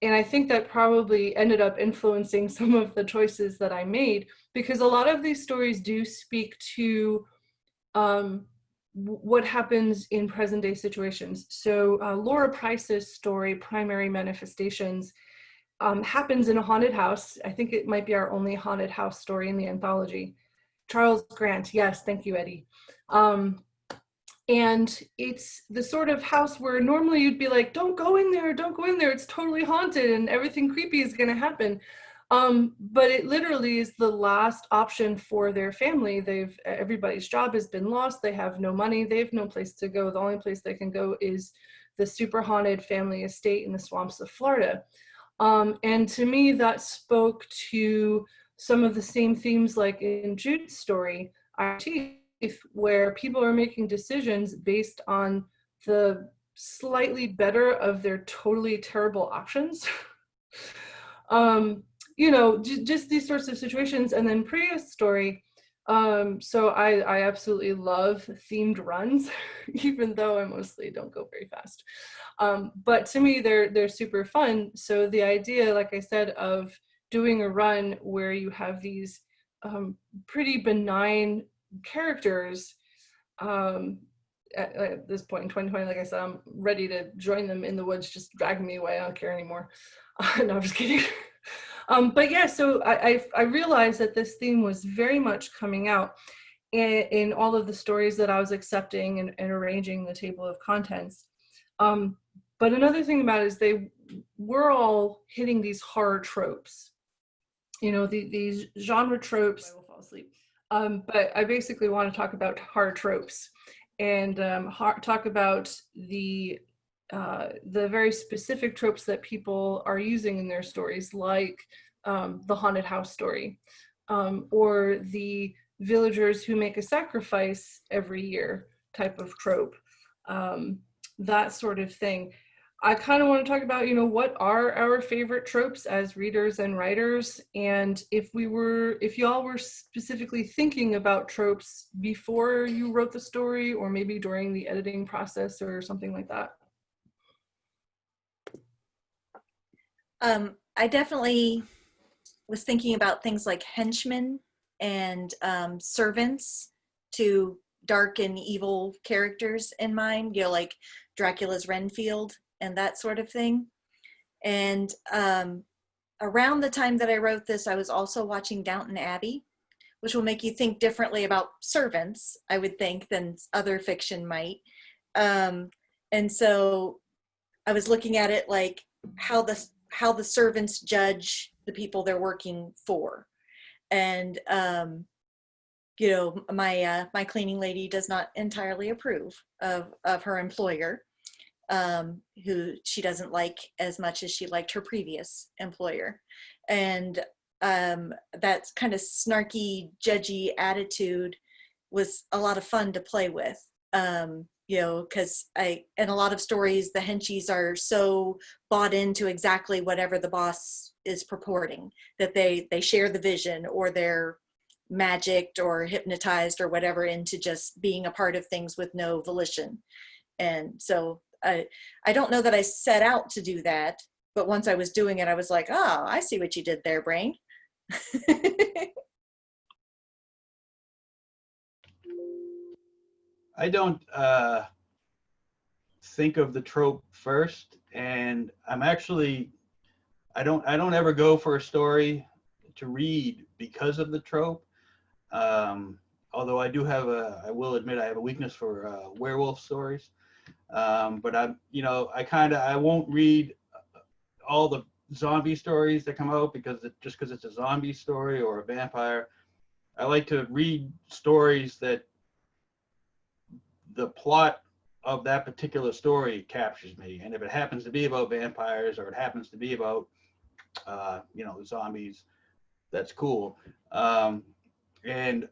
And I think that probably ended up influencing some of the choices that I made, because a lot of these stories do speak to what happens in present day situations. So Laura Price's story, Primary Manifestations, happens in a haunted house. I think it might be our only haunted house story in the anthology. Charles Grant, yes, thank you, Eddie. And it's the sort of house where normally you'd be like, don't go in there, don't go in there, it's totally haunted and everything creepy is gonna happen. But it literally is the last option for their family. Everybody's job has been lost, they have no money, they have no place to go. The only place they can go is the super haunted family estate in the swamps of Florida. And to me, that spoke to some of the same themes like in Jude's story, where people are making decisions based on the slightly better of their totally terrible options. You know, just these sorts of situations. And then Priya's story, so I absolutely love themed runs, even though I mostly don't go very fast. But to me, they're super fun. So the idea, like I said, of doing a run where you have these pretty benign characters, at this point in 2020, like I said, I'm ready to join them in the woods, just dragging me away. I don't care anymore. No, I'm just kidding. But yeah, so I realized that this theme was very much coming out in all of the stories that I was accepting and arranging the table of contents. But another thing about it is they were all hitting these horror tropes, you know, these genre tropes. I will fall asleep. But I basically want to talk about horror tropes and talk about the very specific tropes that people are using in their stories, like the haunted house story, or the villagers who make a sacrifice every year type of trope, that sort of thing. I kind of want to talk about, you know, what are our favorite tropes as readers and writers, and if y'all were specifically thinking about tropes before you wrote the story, or maybe during the editing process or something like that. I definitely was thinking about things like henchmen and servants to dark and evil characters in mind, you know, like Dracula's Renfield and that sort of thing. And around the time that I wrote this, I was also watching Downton Abbey, which will make you think differently about servants, I would think, than other fiction might. And so I was looking at it like how the servants judge the people they're working for. And you know, my cleaning lady does not entirely approve of her employer, who she doesn't like as much as she liked her previous employer. And that kind of snarky, judgy attitude was a lot of fun to play with. You know, because in a lot of stories, the henchies are so bought into exactly whatever the boss is purporting, that they share the vision, or they're magicked or hypnotized or whatever into just being a part of things with no volition. And so I don't know that I set out to do that, but once I was doing it, I was like, oh, I see what you did there, brain. I don't think of the trope first, and I don't ever go for a story to read because of the trope. Although I will admit I have a weakness for werewolf stories. But I won't read all the zombie stories that come out because it's a zombie story or a vampire. I like to read stories that the plot of that particular story captures me. And if it happens to be about vampires, or it happens to be about, zombies, that's cool. And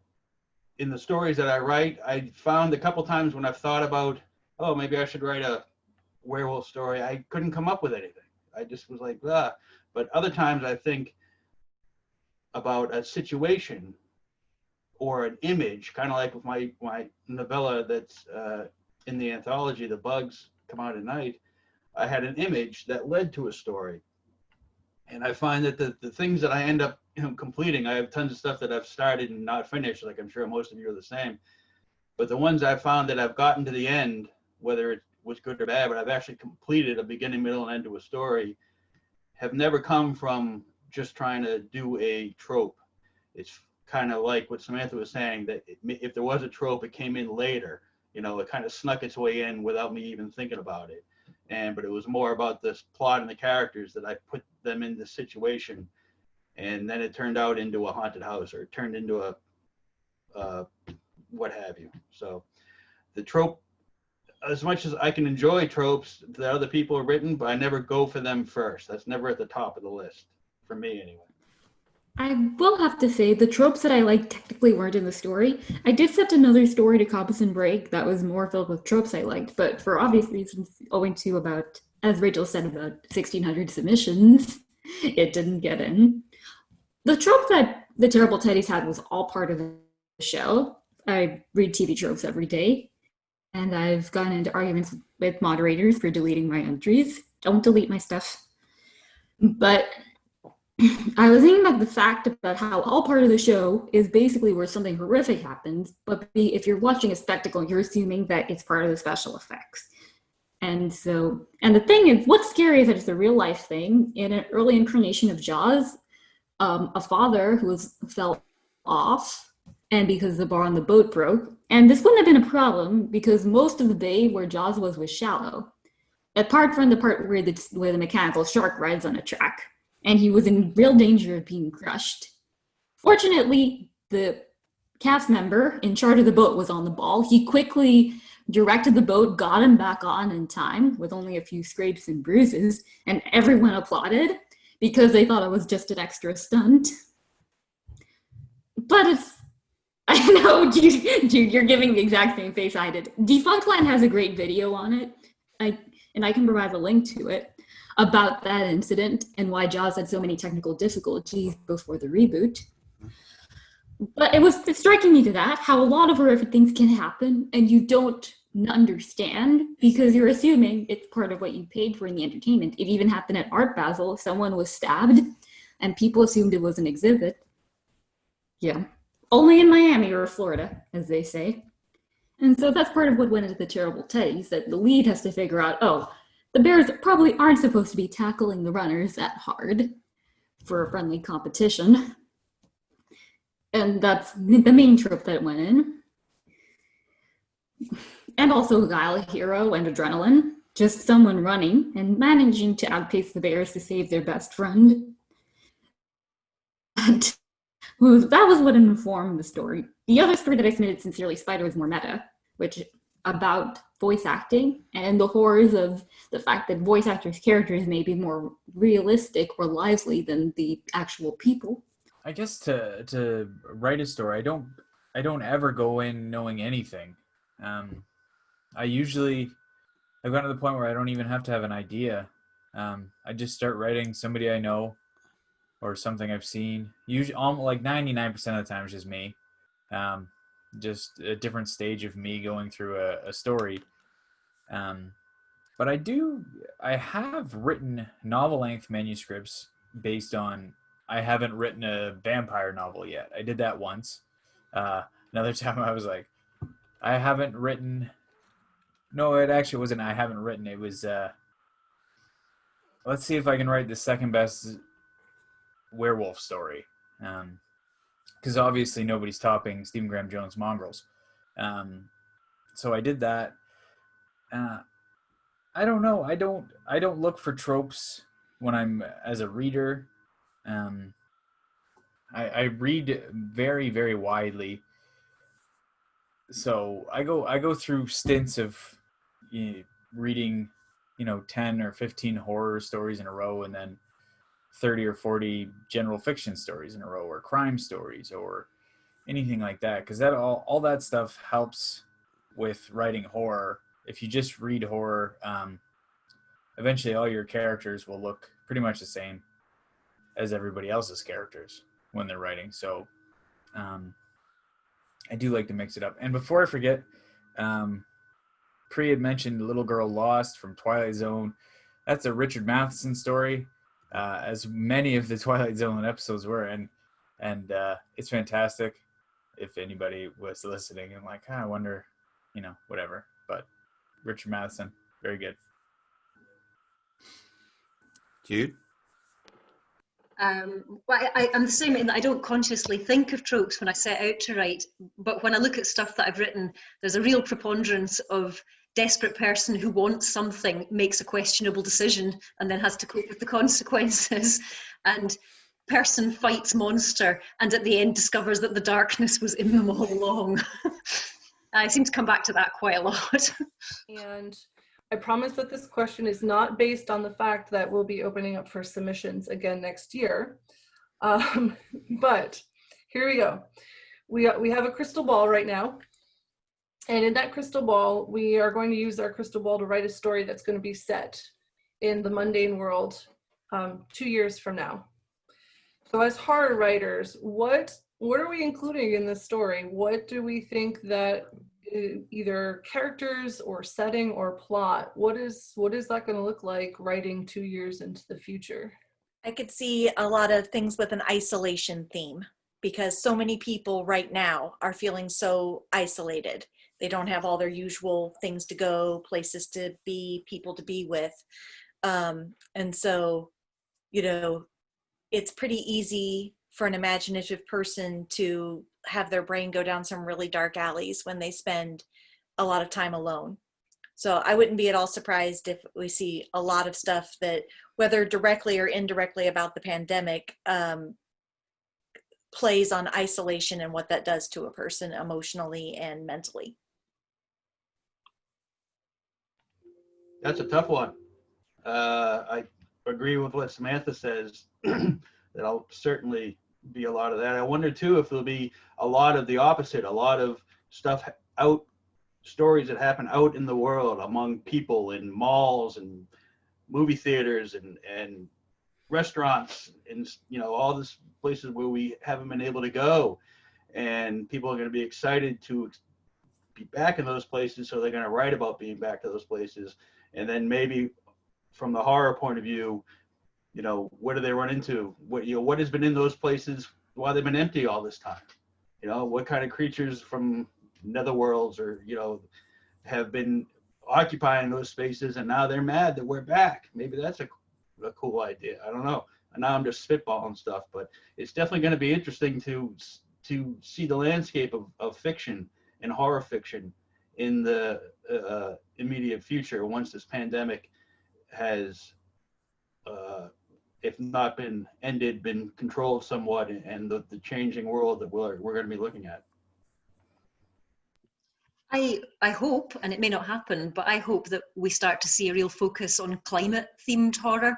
in the stories that I write, I found a couple times when I've thought about, oh, maybe I should write a werewolf story, I couldn't come up with anything. I just was like, ah. But other times I think about a situation or an image, kind of like with my novella that's in the anthology, The Bugs Come Out at Night. I had an image that led to a story. And I find that the things that I end up completing, I have tons of stuff that I've started and not finished, like I'm sure most of you are the same. But the ones I've found that I've gotten to the end, whether it was good or bad, but I've actually completed a beginning, middle, and end to a story. have never come from just trying to do a trope. It's kind of like what Samantha was saying, that if there was a trope, it came in later. You know, it kind of snuck its way in without me even thinking about it. But it was more about this plot and the characters that I put them in this situation, and then it turned out into a haunted house, or it turned into a what have you. So the trope, as much as I can enjoy tropes that other people have written, but I never go for them first. That's never at the top of the list for me, anyway. I will have to say the tropes that I liked technically weren't in the story. I did set another story to Compass and Break that was more filled with tropes I liked, but for obvious reasons, owing to about, as Rachel said, about 1,600 submissions, it didn't get in. The trope that the Terrible Teddies had was all part of the show. I read TV tropes every day, and I've gotten into arguments with moderators for deleting my entries. Don't delete my stuff. But I was thinking about the fact about how all part of the show is basically where something horrific happens, but if you're watching a spectacle, you're assuming that it's part of the special effects. And the thing is, what's scary is that it's a real life thing. In an early incarnation of Jaws, a father who fell off, and because the bar on the boat broke, and this wouldn't have been a problem because most of the bay where Jaws was shallow, apart from the part where the mechanical shark rides on a track. And he was in real danger of being crushed. Fortunately, the cast member in charge of the boat was on the ball. He quickly directed the boat, got him back on in time with only a few scrapes and bruises, and everyone applauded because they thought it was just an extra stunt. But I know, Jude, you're giving the exact same face I did. Defunctland has a great video on it, and I can provide a link to it, about that incident and why Jaws had so many technical difficulties before the reboot. But it was striking me to that, how a lot of horrific things can happen and you don't understand because you're assuming it's part of what you paid for in the entertainment. It even happened at Art Basel. Someone was stabbed and people assumed it was an exhibit. Yeah. Only in Miami or Florida, as they say. And so that's part of what went into the Terrible Teddies, that the lead has to figure out, the bears probably aren't supposed to be tackling the runners that hard for a friendly competition. And that's the main trope that went in. And also Guile, a hero, and adrenaline. Just someone running and managing to outpace the bears to save their best friend. And that was what informed the story. The other story that I submitted, Sincerely Spider, was more meta, which about voice acting and the horrors of the fact that voice actors' characters may be more realistic or lively than the actual people. I guess to write a story, I don't ever go in knowing anything. I've gotten to the point where I don't even have to have an idea. I just start writing somebody I know or something I've seen. Usually, like 99% of the time, it's just me. Just a different stage of me going through a story. But I have written novel-length manuscripts based on, I haven't written a vampire novel yet. I did that once. Another time I was like, I haven't written, no, it actually wasn't I haven't written, it was, let's see if I can write the second best werewolf story. Because obviously nobody's topping Stephen Graham Jones' Mongrels. So I did that. I don't know. I don't look for tropes when I'm as a reader. I read very, very widely. So I go through stints of reading, 10 or 15 horror stories in a row, and then 30 or 40 general fiction stories in a row, or crime stories, or anything like that, because that all that stuff helps with writing horror. If you just read horror, eventually all your characters will look pretty much the same as everybody else's characters when they're writing. So I do like to mix it up. And before I forget, Priya had mentioned Little Girl Lost from Twilight Zone. That's a Richard Matheson story, as many of the Twilight Zone episodes were, and it's fantastic. If anybody was listening and like, I wonder, whatever. But Richard Matheson, very good. Jude? Well, I'm the same in that I don't consciously think of tropes when I set out to write, but when I look at stuff that I've written, there's a real preponderance of desperate person who wants something, makes a questionable decision, and then has to cope with the consequences, and person fights monster, and at the end discovers that the darkness was in them all along. I seem to come back to that quite a lot. And I promise that this question is not based on the fact that we'll be opening up for submissions again next year. But here we go. We have a crystal ball right now. And in that crystal ball, we are going to use our crystal ball to write a story that's going to be set in the mundane world 2 years from now. So as horror writers, what are we including in this story? What do we think that either characters or setting or plot, what is that going to look like writing 2 years into the future? I could see a lot of things with an isolation theme, because so many people right now are feeling so isolated. They don't have all their usual things to go, places to be, people to be with. And so, you know, it's pretty easy for an imaginative person to have their brain go down some really dark alleys when they spend a lot of time alone. So I wouldn't be at all surprised if we see a lot of stuff that, whether directly or indirectly about the pandemic, plays on isolation and what that does to a person emotionally and mentally. That's a tough one. I agree with what Samantha says. That'll certainly be a lot of that. I wonder too if there'll be a lot of the opposite, a lot of stuff out, stories that happen out in the world among people in malls and movie theaters and restaurants and, you know, all these places where we haven't been able to go, and people are going to be excited to be back in those places, so they're going to write about being back to those places. And then maybe from the horror point of view, you know, what do they run into? What has been in those places while they've been empty all this time? You know, what kind of creatures from netherworlds or, you know, have been occupying those spaces, and now they're mad that we're back. Maybe that's a cool idea. I don't know. And now I'm just spitballing stuff, but it's definitely going to be interesting to see the landscape of fiction and horror fiction in the immediate future once this pandemic has, if not been ended, been controlled somewhat, and the changing world that we're going to be looking at. I hope, and it may not happen, but I hope that we start to see a real focus on climate-themed horror,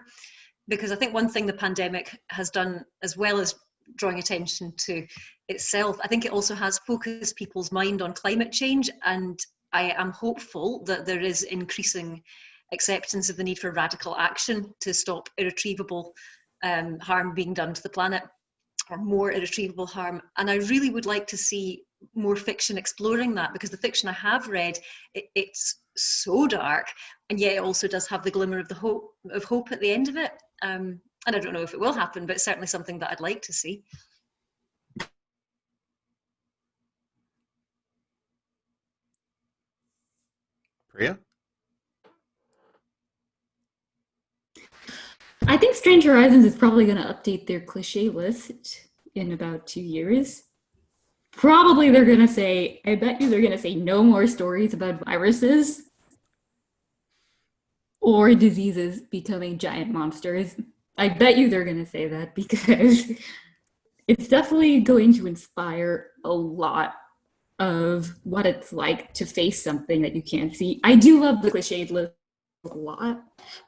because I think one thing the pandemic has done, as well as drawing attention to itself, I think it also has focused people's mind on climate change, and I am hopeful that there is increasing acceptance of the need for radical action to stop irretrievable harm being done to the planet, or more irretrievable harm. And I really would like to see more fiction exploring that, because the fiction I have read, it's so dark, and yet it also does have the glimmer of hope at the end of it. And I don't know if it will happen, but it's certainly something that I'd like to see. Priya? I think Strange Horizons is probably going to update their cliche list in about 2 years. Probably they're going to say, I bet you they're going to say no more stories about viruses or diseases becoming giant monsters. I bet you they're going to say that, because it's definitely going to inspire a lot of what it's like to face something that you can't see. I do love the cliched list a lot.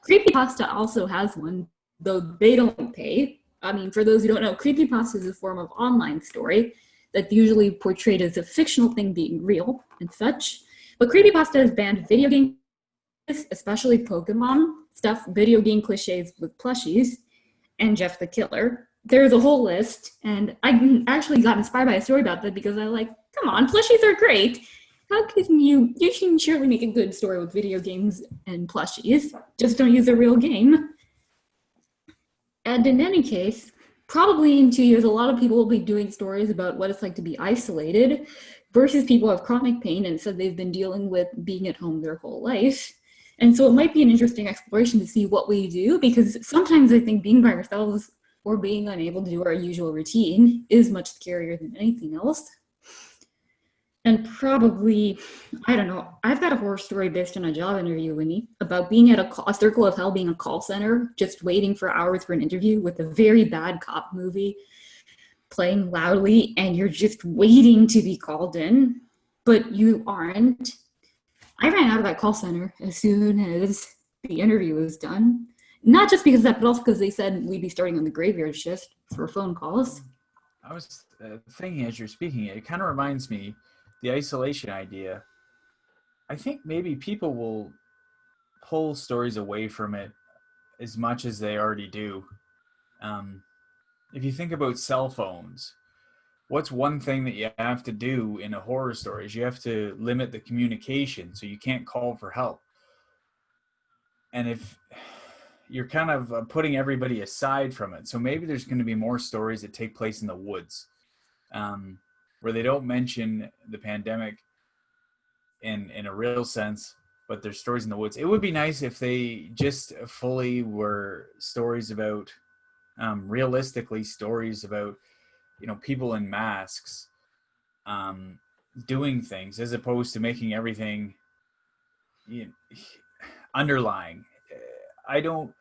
Creepypasta also has one, though they don't pay. I mean, for those who don't know, creepypasta is a form of online story that's usually portrayed as a fictional thing being real and such. But creepypasta has banned video game, especially Pokemon stuff, video game cliches with plushies, and Jeff the Killer. There's a whole list, and I actually got inspired by a story about that, because I like, come on, plushies are great. How can you can surely make a good story with video games and plushies, just don't use a real game. And in any case, probably in 2 years, a lot of people will be doing stories about what it's like to be isolated versus people who have chronic pain and said they've been dealing with being at home their whole life. And so it might be an interesting exploration to see what we do, because sometimes I think being by ourselves or being unable to do our usual routine is much scarier than anything else. And probably, I don't know, I've got a horror story based on a job interview, Winnie, about being at a circle of hell, being a call center, just waiting for hours for an interview with a very bad cop movie playing loudly, and you're just waiting to be called in, but you aren't. I ran out of that call center as soon as the interview was done. Not just because of that, but also because they said we'd be starting on the graveyard shift for phone calls. I was thinking as you're speaking, it kind of reminds me, the isolation idea. I think maybe people will pull stories away from it as much as they already do. If you think about cell phones, what's one thing that you have to do in a horror story is you have to limit the communication so you can't call for help. And if you're kind of putting everybody aside from it, so maybe there's going to be more stories that take place in the woods, where they don't mention the pandemic in a real sense, but there's stories in the woods. It would be nice if they just fully were stories about, realistically stories about, people in masks, doing things, as opposed to making everything underlying. I don't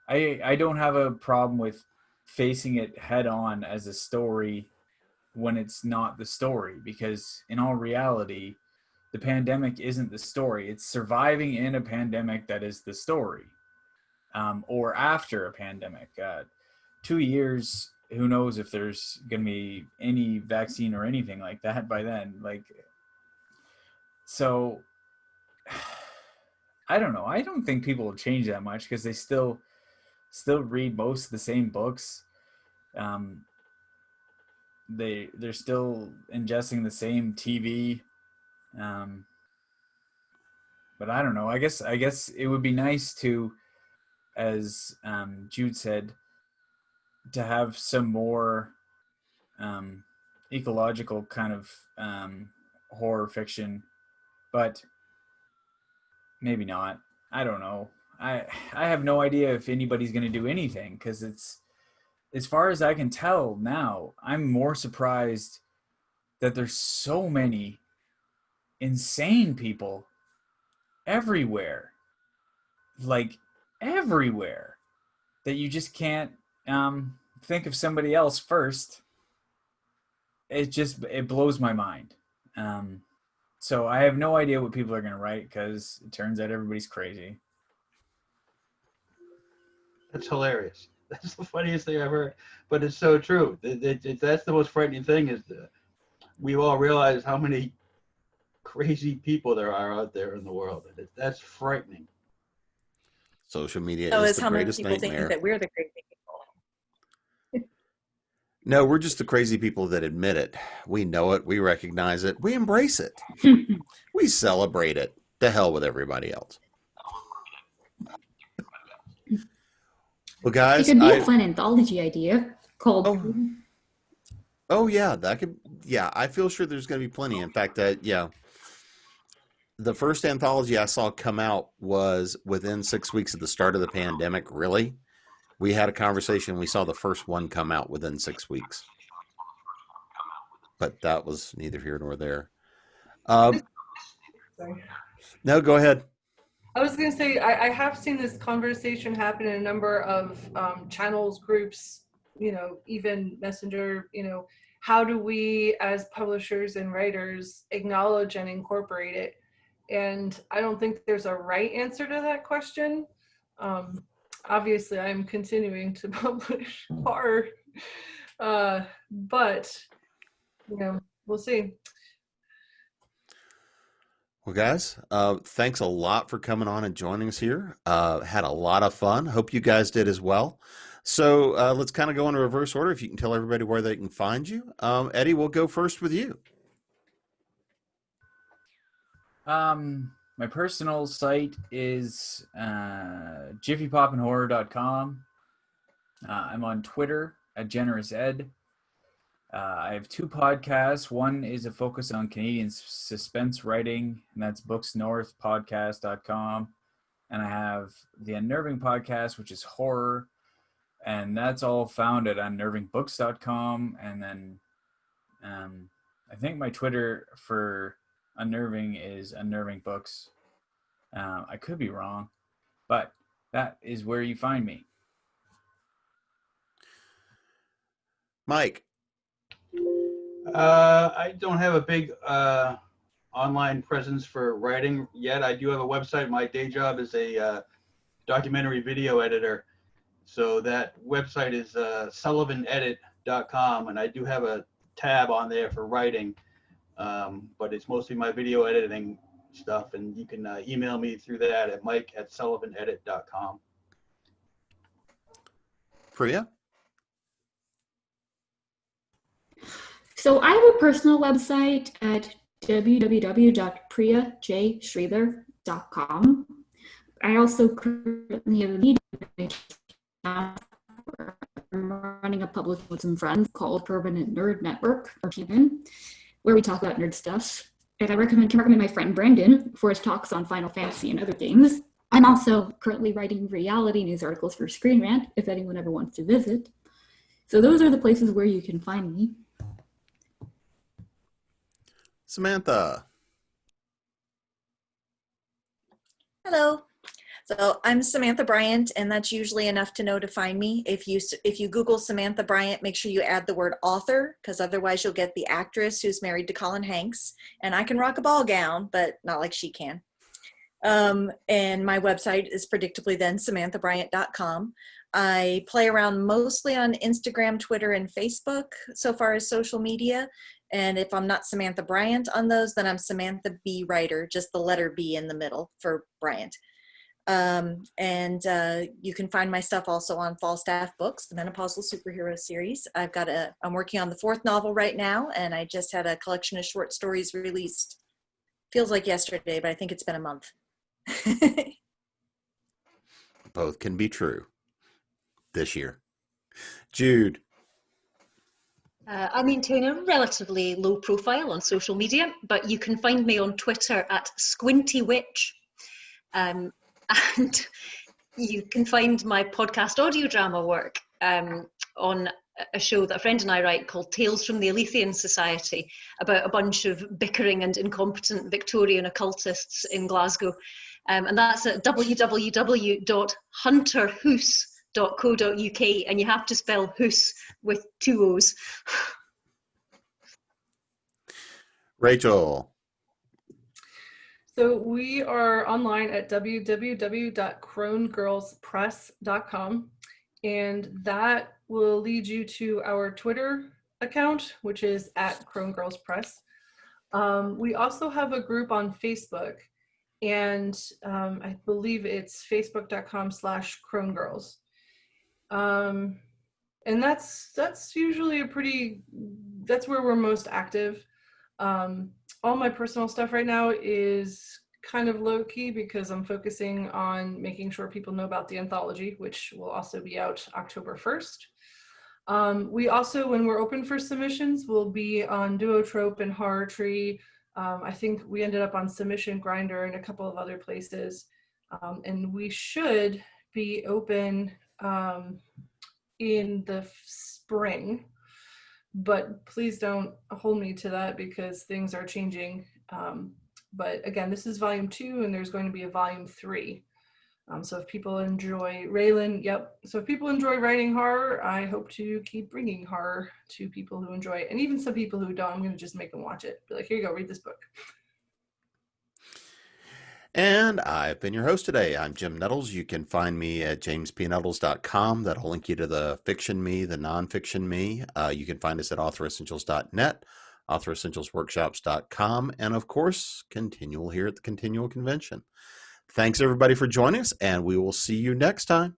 have a problem with facing it head on as a story when it's not the story, because in all reality, the pandemic isn't the story. It's surviving in a pandemic that is the story, or after a pandemic. 2 years, who knows if there's going to be any vaccine or anything like that by then. So I don't know. I don't think people will change that much because they still read most of the same books. They're still ingesting the same TV. But I don't know. I guess it would be nice to, as Jude said, to have some more ecological kind of horror fiction, but maybe not. I don't know. I have no idea if anybody's going to do anything, because it's, as far as I can tell now, I'm more surprised that there's so many insane people everywhere, everywhere, that you just can't think of somebody else first. It blows my mind. So I have no idea what people are going to write, because it turns out everybody's crazy. That's hilarious. That's the funniest thing I've heard, but it's so true. That's the most frightening thing, is that we all realize how many crazy people there are out there in the world. That's frightening. Social media So is is the how many greatest people think nightmare. that we're the crazy people. No, we're just the crazy people that admit it. We know it. We recognize it. We embrace it. We celebrate it. The hell with everybody else. Well, It guys, could be a fun anthology idea called. yeah, that could. Yeah, I feel sure there's going to be plenty. In fact, the first anthology I saw come out was within 6 weeks of the start of the pandemic. Really, we had a conversation. We saw the first one come out within 6 weeks, but that was neither here nor there. Sorry. No, go ahead. I was going to say, I have seen this conversation happen in a number of channels, groups, even Messenger, how do we as publishers and writers acknowledge and incorporate it? And I don't think there's a right answer to that question. Obviously, I'm continuing to publish horror, but, we'll see. Well, guys, thanks a lot for coming on and joining us here. Had a lot of fun. Hope you guys did as well. So let's kind of go in reverse order. If you can tell everybody where they can find you. Eddie, we'll go first with you. My personal site is jiffypopandhorror.com. I'm on Twitter at GenerousEd. I have 2 podcasts. One is a focus on Canadian suspense writing, and that's booksnorthpodcast.com. And I have the Unnerving podcast, which is horror. and that's all found at unnervingbooks.com. And then I think my Twitter for Unnerving is unnervingbooks. I could be wrong, but that is where you find me. Mike. I don't have a big online presence for writing yet. I do have a website. My day job is a documentary video editor. So that website is sullivanedit.com, and I do have a tab on there for writing, but it's mostly my video editing stuff, and you can email me through that at mike@sullivanedit.com. Priya? So I have a personal website at www.priyajschweither.com. I also currently have a media account where I'm running a public with some friends called Permanent Nerd Network, or PNN, where we talk about nerd stuff. And I can recommend my friend Brendan for his talks on Final Fantasy and other things. I'm also currently writing reality news articles for Screen Rant, if anyone ever wants to visit. So those are the places where you can find me. Samantha. Hello. So I'm Samantha Bryant, and that's usually enough to know to find me. If you Google Samantha Bryant, make sure you add the word author, because otherwise you'll get the actress who's married to Colin Hanks. And I can rock a ball gown, but not like she can. And my website is predictably then samanthbryant.com. I play around mostly on Instagram, Twitter, and Facebook so far as social media. And if I'm not Samantha Bryant on those, then I'm Samantha B. Writer, just the letter B in the middle for Bryant. You can find my stuff also on Falstaff Books, the Menopausal Superhero series. I'm working on the 4th novel right now, and I just had a collection of short stories released. Feels like yesterday, but I think it's been a month. Both can be true this year. Jude. I maintain a relatively low profile on social media, but you can find me on Twitter at Squinty Witch. And you can find my podcast audio drama work on a show that a friend and I write called Tales from the Alethean Society, about a bunch of bickering and incompetent Victorian occultists in Glasgow. And that's at www.hunterhoose.co.uk, and you have to spell Hoose with 2 O's. Rachel. So we are online at www.cronegirlspress.com, and that will lead you to our Twitter account, which is at Crone Girls Press. We also have a group on Facebook, and I believe it's facebook.com/cronegirls. And that's usually that's where we're most active. All my personal stuff right now is kind of low key because I'm focusing on making sure people know about the anthology, which will also be out October 1st. We also, when we're open for submissions, will be on Duotrope and Horror Tree. I think we ended up on Submission Grinder and a couple of other places. And we should be open in the spring, but please don't hold me to that because things are changing. But again, this is volume 2 and there's going to be a volume 3. So if people enjoy Raylan, so if people enjoy writing horror, I hope to keep bringing horror to people who enjoy it. And even some people who don't, I'm going to just make them watch it. Be like, here you go, read this book. And I've been your host today. I'm Jim Nettles. You can find me at jamespnettles.com. That'll link you to the fiction me, the nonfiction me. You can find us at authoressentials.net, authoressentialsworkshops.com, and of course, Continual here at the Continual Convention. Thanks everybody for joining us, and we will see you next time.